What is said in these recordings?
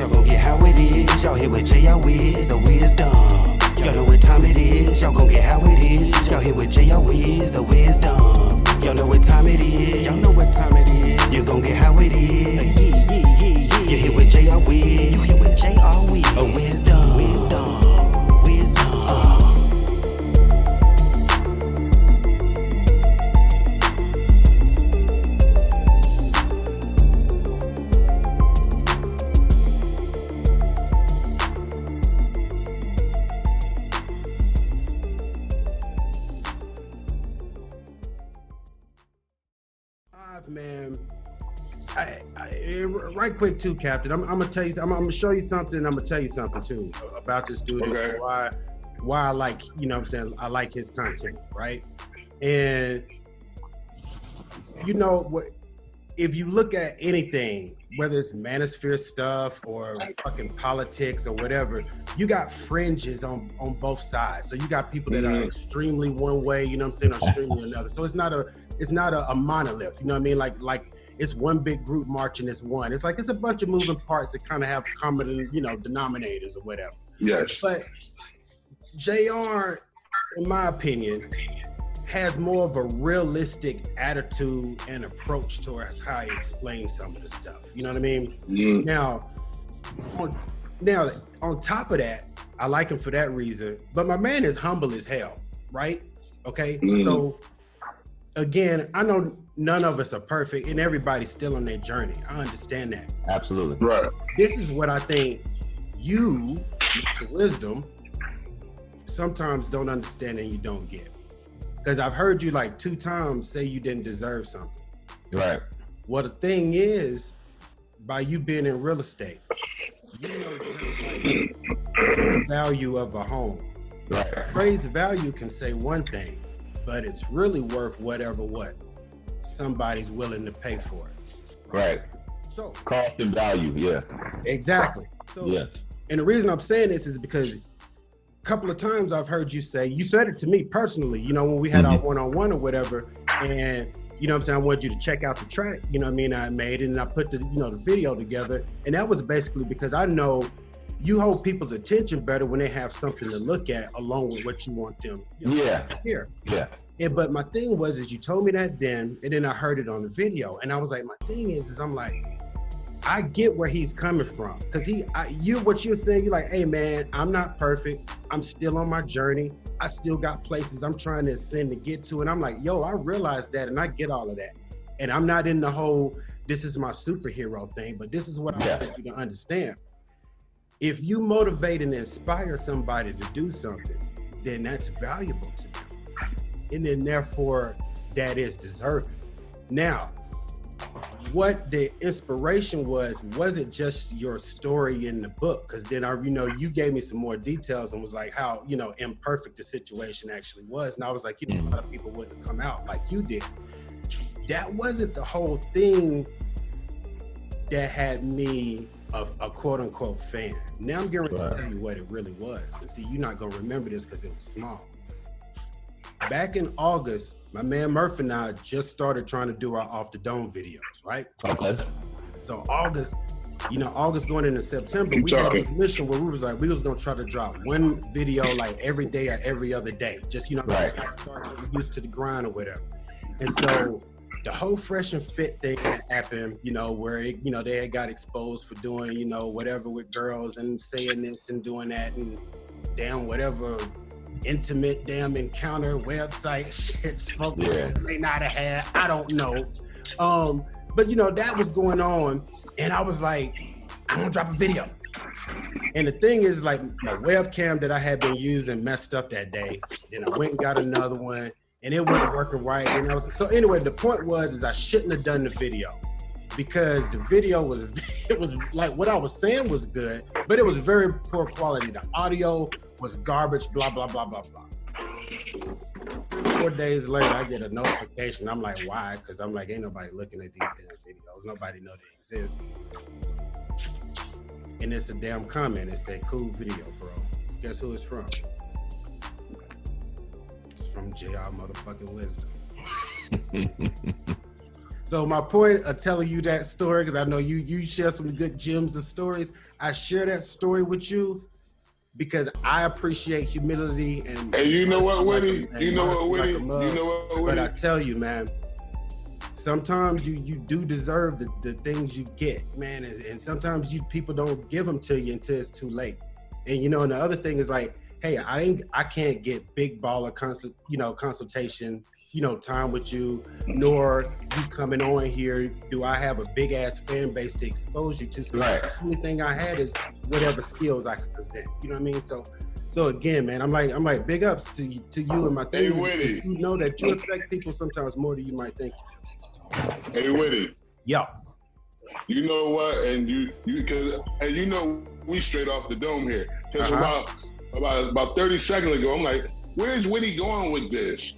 y'all gon' get how it is. Y'all here with J.R. Wiz, the wisdom. Y'all know what time it is. Y'all gon' get how it is. Y'all here with J.R. Wiz, the wisdom. Y'all know what time it is. Y'all know what time it is. You gon' get how it is. You here with J.R. Wiz. You here with J.R. Wiz, a wisdom. Wisdom. Man, right quick too, Captain. I'm gonna tell you. I'm gonna show you something. I'm gonna tell you something too about this dude. Okay. Why I like, you know what I'm saying, I like his content, right? And you know what? If you look at anything, whether it's manosphere stuff or fucking politics or whatever, you got fringes on both sides. So you got people that are extremely one way, you know what I'm saying, or extremely another. So it's not a monolith, you know what I mean? Like it's one big group marching as one. It's like it's a bunch of moving parts that kind of have common, you know, denominators or whatever. Yes. But JR, in my opinion, has more of a realistic attitude and approach towards how he explains some of the stuff. You know what I mean? Now, on top of that, I like him for that reason. But my man is humble as hell, right? Okay. So again, I know none of us are perfect and everybody's still on their journey. I understand that. Absolutely. Right. This is what I think you, Mr. Wisdom, sometimes don't understand and you don't get. Because I've heard you like 2 times say you didn't deserve something. Right. Well, the thing is, by you being in real estate, you know the value of a home. Right. Appraised value can say one thing, but it's really worth whatever somebody's willing to pay for it. Right. So Cost and value, yeah. exactly. So Yeah. and the reason I'm saying this is because a couple of times I've heard you say, you said it to me personally, you know, when we had our one-on-one or whatever, and you know what I'm saying, I wanted you to check out the track, you know what I mean, I made it, and I put the, you know, the video together, and that was basically because I know you hold people's attention better when they have something to look at along with what you want them to hear. Yeah. And, but my thing was, is you told me that then, and then I heard it on the video, and I was like, my thing is I'm like, I get where he's coming from, because what you're saying, you're like, hey man, I'm not perfect. I'm still on my journey. I still got places I'm trying to ascend to get to. And I'm like, yo, I realize that and I get all of that. And I'm not in the whole, this is my superhero thing, but this is what I want you to understand. If you motivate and inspire somebody to do something, then that's valuable to them. And then therefore, that is deserving. Now, what the inspiration wasn't just your story in the book, because then you gave me some more details and was like how, you know, imperfect the situation actually was. And I was like, you know, a lot of people wouldn't come out like you did. That wasn't the whole thing that had me a quote unquote fan. Now I'm going to tell you what it really was. And see, you're not going to remember this because it was small. Back in August, my man Murphy and I just started trying to do our Off the Dome videos, right? Okay. So August going into September, we had this mission where we was gonna try to drop one video like every day or every other day. Just, you know, start getting used to the grind or whatever. And so the whole Fresh and Fit thing happened, you know, where they had got exposed for doing, you know, whatever with girls and saying this and doing that and damn whatever intimate damn encounter website shit spoke may not have had, I don't know. But you know, that was going on and I was like, I'm gonna drop a video. And the thing is, like, my webcam that I had been using messed up that day. Then I went and got another one and it wasn't working right. And so anyway, the point was I shouldn't have done the video, because the video was like what I was saying was good, but it was very poor quality. The audio was garbage, blah, blah, blah, blah, blah. 4 days later, I get a notification. I'm like, why? Because I'm like, ain't nobody looking at these damn videos. Nobody know they exist. And it's a damn comment. It said, cool video, bro. Guess who it's from? It's from J.R. motherfucking Wisdom. So my point of telling you that story, because I know you share some good gems of stories. I share that story with you because I appreciate humility and you know what, Woody? But I tell you, man, sometimes you do deserve the things you get, man, and sometimes people don't give them to you until it's too late. And and the other thing is like, hey, I can't get big baller consultation, time with you, nor you coming on here. Do I have a big ass fan base to expose you to? So Right. The only thing I had is whatever skills I could present. You know what I mean? So again, man, I'm like big ups to you and my thing. Hey, Woody. You know that you affect people sometimes more than you might think. Hey, Woody. Yo. You know what? And we straight off the dome here. Because about 30 seconds ago, I'm like, where's Woody going with this?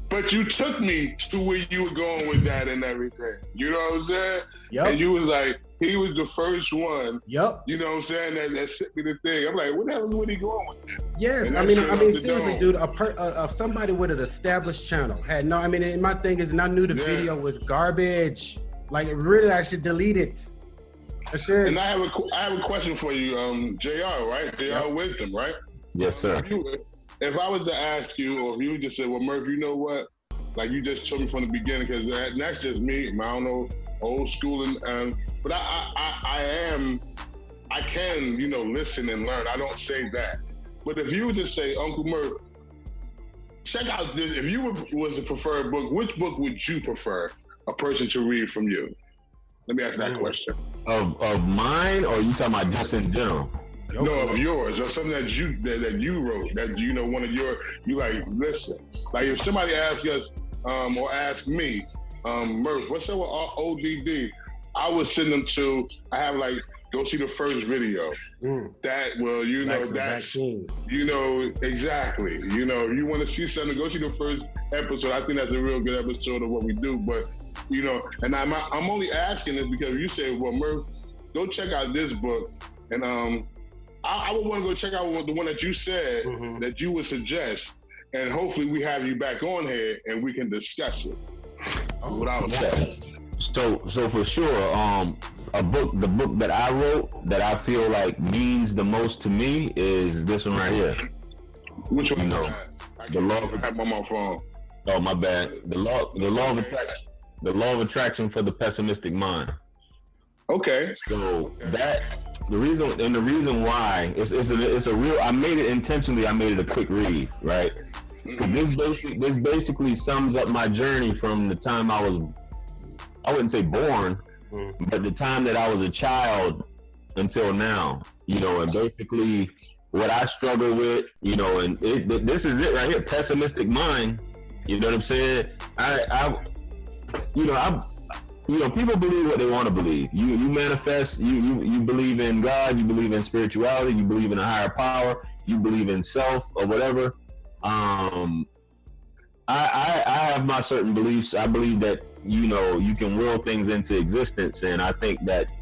But you took me to where you were going with that and everything. You know what I'm saying? Yep. And you was like, he was the first one. Yep. You know what I'm saying? That sent me the thing. I'm like, where the hell is Woody going with this? Yes, And I that's mean, straight off the seriously, dome. dude. Somebody with an established channel and my thing is, and I knew the video was garbage. Like, really, I should delete it. I should. And I have a question for you, JR, right? JR Wisdom, right? Yes, sir. If I was to ask you, or if you just said, well, Murph, you know what? Like you just told me from the beginning, because that's just me. I don't know, old school, but I can, listen and learn. I don't say that. But if you were to say, Uncle Murph, check out this. If you was a preferred book, which book would you prefer a person to read from you? Let me ask that question. Of mine, or you talking about just in general? No, of yours, or something that you wrote, that one of you like, listen. Like if somebody asks us, or ask me, Murph, what's up with ODD? I would send them to, I have like, go see the first video. That will, that's, vaccines. Exactly. If you want to see something, go see the first episode. I think that's a real good episode of what we do. But, and I'm only asking this because you say, well, Murph, go check out this book. And I would want to go check out the one that you said that you would suggest. And hopefully we have you back on here and we can discuss it. Without a doubt. So for sure, the book that I wrote that I feel like means the most to me is this one right here. Which one? The law of have on my phone. Oh, my bad. The law of attraction. The law of attraction for the pessimistic mind. Okay. So the reason why it's a real. I made it intentionally. I made it a quick read, right? Because this basically sums up my journey from the time I wouldn't say born, but the time that I was a child until now, and basically what I struggle with, and this is it right here, pessimistic mind. You know what I'm saying? People believe what they want to believe. You manifest, you believe in God, you believe in spirituality, you believe in a higher power, you believe in self or whatever. I have my certain beliefs. I believe that, you can will things into existence. And I think that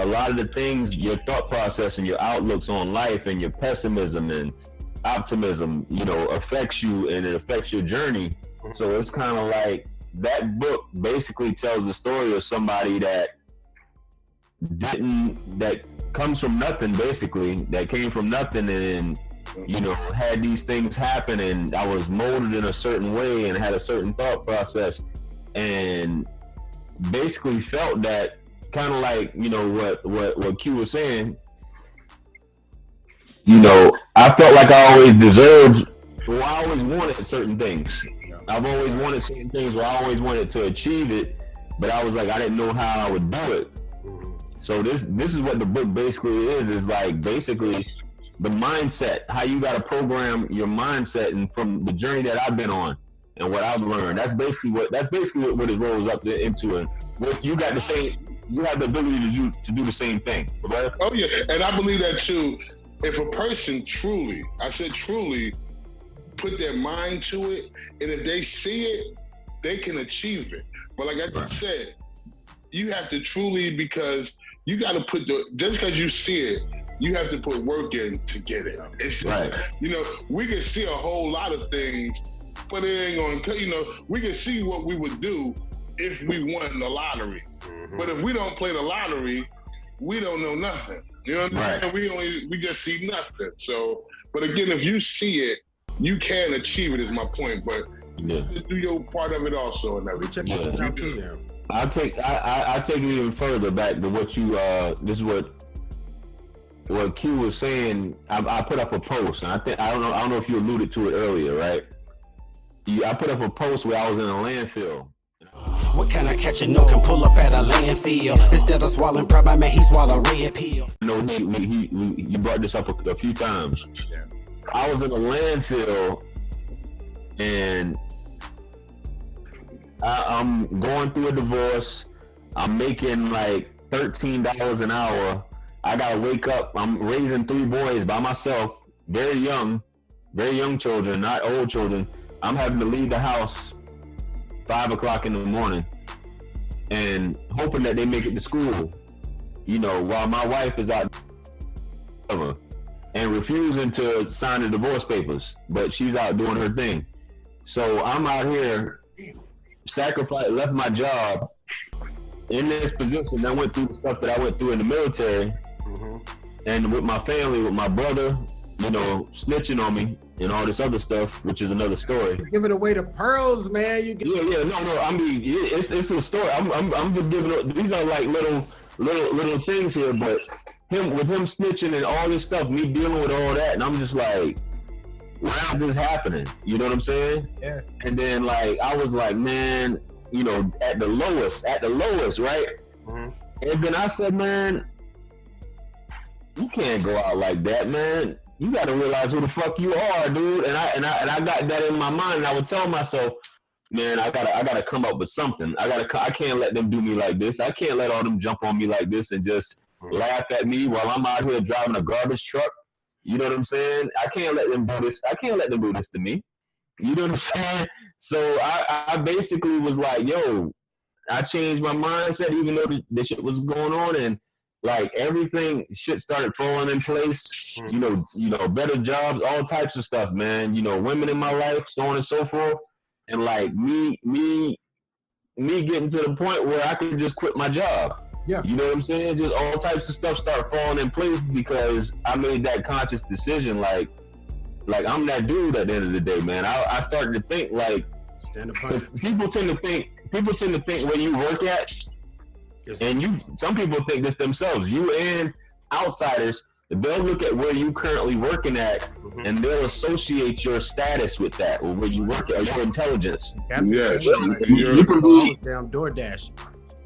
a lot of the things, your thought process and your outlooks on life and your pessimism and optimism, affects you and it affects your journey. So it's kind of like that book basically tells the story of somebody that comes from nothing, basically, that came from nothing and, had these things happen, and I was molded in a certain way and had a certain thought process, and basically felt that kind of like, what Q was saying, I felt like I always deserved, or I always wanted certain things. I've always wanted certain things, or I always wanted to achieve it, but I was like, I didn't know how I would do it. So this is what the book basically is like basically the mindset, how you got to program your mindset, and from the journey that I've been on and what I've learned, that's basically what it rolls up into. And what you got to say, you have the ability to do the same thing. Right? Oh yeah, and I believe that too. If a person truly put their mind to it, and if they see it, they can achieve it. But like I said, you have to truly, because you got to put just because you see it, you have to put work in to get it. It's, right. We can see a whole lot of things but it ain't gonna. You know, we can see what we would do if we won the lottery. But if we don't play the lottery, we don't know nothing. You know what I'm saying? We just see nothing. So, but again, if you see it, you can achieve it. Is my point. But just do your part of it also, and everything. I take it even further back to what you. This is what Q was saying. I put up a post, and I don't know if you alluded to it earlier, right? I put up a post where I was in a landfill. What can I catch and no can pull up at a landfill? Instead of swallowing pride, my man, he swallow red pill. No, he brought this up a few times. Yeah. I was in a landfill, and I'm going through a divorce. I'm making like $13 an hour. I gotta wake up. I'm raising 3 boys by myself, very young children, not old children. I'm having to leave the house 5 o'clock in the morning and hoping that they make it to school, you know, while my wife is out and refusing to sign the divorce papers, but she's out doing her thing. So I'm out here left my job in this position. I went through the stuff that I went through in the military, and with my family, with my brother, you know, snitching on me and all this other stuff, which is another story. You're giving away the pearls, man. No. I mean, it's a story. I'm just giving. These are like little things here, but him snitching and all this stuff, me dealing with all that, and I'm just like, why is this happening? You know what I'm saying? Yeah. And then like I was like, man, you know, at the lowest, right? And then I said, man, you can't go out like that, man. You got to realize who the fuck you are, dude. And I got that in my mind. And I would tell myself, man, I gotta come up with something. I can't let them do me like this. I can't let all them jump on me like this and just laugh at me while I'm out here driving a garbage truck. You know what I'm saying? I can't let them do this. I can't let them do this to me. You know what I'm saying? So I basically was like, yo, I changed my mindset, even though the shit was going on, and like everything, shit started falling in place. You know, better jobs, all types of stuff, man. You know, women in my life, so on and so forth. And like me getting to the point where I could just quit my job. Yeah. You know what I'm saying? Just all types of stuff start falling in place because I made that conscious decision. Like I'm that dude at the end of the day, man. I started to think like, people tend to think where you work at, and some people think this themselves. You and outsiders, they'll look at where you currently working at, and they'll associate your status with that, or where you work at, or your intelligence. Yes, you can be damn DoorDash.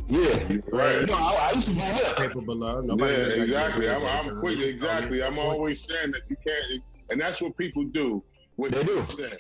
Yeah, right. You know, I used to do that. Capable of. Yeah, exactly. I'm quick. Exactly. I'm always saying that you can't, and that's what people do. They do. Exactly.